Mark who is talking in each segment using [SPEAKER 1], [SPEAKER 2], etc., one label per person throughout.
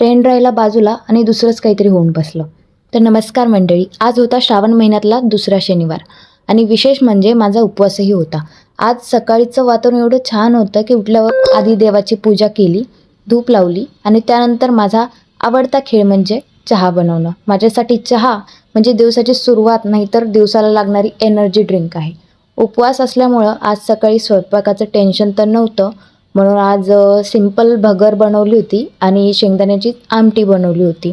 [SPEAKER 1] Pen ड्रायला बाजूला आणि दुसरंच काहीतरी होऊन बसलं. तर नमस्कार मंडळी, आज होता श्रावण महिन्यातला दुसरा शनिवार आणि विशेष म्हणजे माझा उपवासही होता. आज सकाळीचं वातावरण एवढं छान होतं की उठल्यावर आधी देवाची पूजा केली, धूप लावली आणि त्यानंतर माझा आवडता खेळ म्हणजे चहा बनवणं. माझ्यासाठी चहा म्हणजे दिवसाची सुरुवात नाही तर दिवसाला लागणारी एनर्जी ड्रिंक आहे. उपवास असल्यामुळं आज सकाळी स्वयंपाकाचं टेन्शन तर नव्हतं, म्हणून आज सिंपल भगर बनवली होती आणि शेंगदाण्याची आमटी बनवली होती.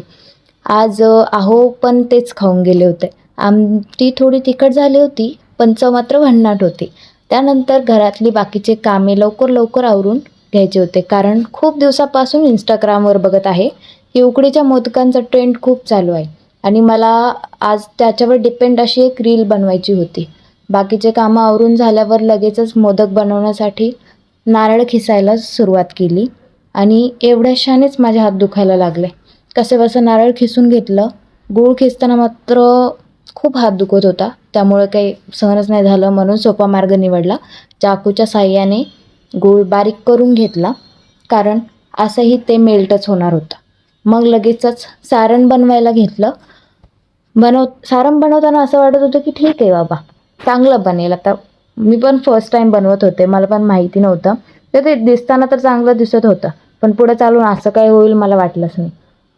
[SPEAKER 1] आज अहो पण तेच खाऊन गेले होते. आमटी थोडी तिखट झाली होती, पण चव मात्र भन्नाट होती. त्यानंतर घरातली बाकीचे कामे लवकर लवकर आवरून घ्यायचे होते, कारण खूप दिवसापासून इंस्टाग्रामवर बघत आहे की उकडीच्या मोदकांचा ट्रेंड खूप चालू आहे आणि मला आज त्याच्यावर डिपेंड अशी एक रील बनवायची होती. बाकीचे कामं आवरून झाल्यावर लगेचच मोदक बनवण्यासाठी नारळ खिसायला सुरुवात केली आणि एवढ्याशानेच माझे हात दुखायला लागले. कसेबसं नारळ खिसून घेतलं. गूळ खिसताना मात्र खूप हात दुखत होता, त्यामुळे काही सहनच नाही झालं, म्हणून सोपा मार्ग निवडला. चाकूच्या साहाय्याने गूळ बारीक करून घेतला, कारण असंही ते मेल्टच होणार होतं. मग लगेचच सारण बनवायला घेतलं. सारण बनवताना असं वाटत होतं की ठीक आहे बाबा, चांगलं बनेल. आता मी पण फर्स्ट टाईम बनवत होते, मला पण माहिती नव्हतं. तर ते दिसताना तर चांगलं दिसत होतं, पण पुढे चालून असं काय होईल मला वाटलंच नाही.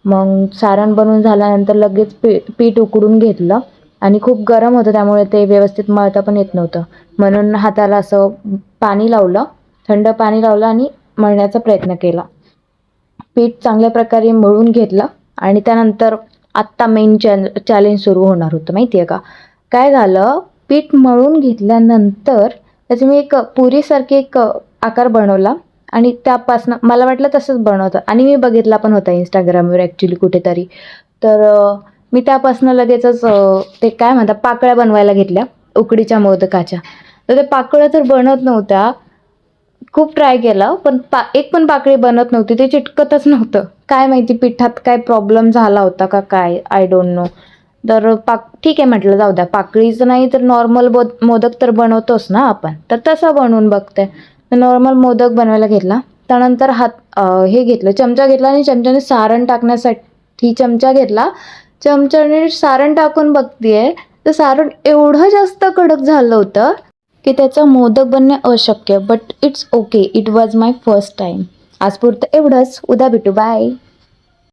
[SPEAKER 1] मग सारण बनवून झाल्यानंतर लगेच पीठ उकडून घेतलं आणि खूप गरम होतं, त्यामुळे ते व्यवस्थित मळता पण येत नव्हतं. म्हणून हाताला असं पाणी लावलं, थंड पाणी लावलं आणि मळण्याचा प्रयत्न केला. पीठ चांगल्या प्रकारे मळून घेतलं आणि त्यानंतर आत्ता मेन चॅलेंज सुरू होणार होतं. माहिती आहे का काय झालं? पीठ मळून घेतल्यानंतर त्याची मी एक पुरीसारखी एक आकार बनवला आणि त्यापासनं मला वाटलं तसंच बनवतं आणि मी बघितला पण होता इंस्टाग्रामवर ॲक्च्युली कुठेतरी. तर मी त्यापासनं लगेचच ते काय म्हणतात पाकळ्या बनवायला घेतल्या उकडीच्या मोदकाच्या. तर ते पाकळ्या तर बनत नव्हत्या. खूप ट्राय केलं, पण एक पण पाकळी बनत नव्हती, ते चिटकतच नव्हतं. काय माहिती पिठात काय प्रॉब्लेम झाला होता का काय, आय डोंट नो. तर ठीक आहे म्हटलं, जाऊ द्या, पाकळीचं नाही तर नॉर्मल मोदक तर बनवतोच ना आपण, तर तसं बनवून बघते. तर नॉर्मल मोदक बनवायला घेतला. त्यानंतर हे घेतलं, चमचा घेतला आणि चमच्याने सारण टाकण्यासाठी चमचा घेतला. चमच्याने सारण टाकून बघतेय तर सारण एवढं जास्त कडक झालं होतं की त्याचा मोदक बनणे अशक्य. But it's okay, it was my first time. आज पुरतं एवढंच. उद्या भेटू, बाय.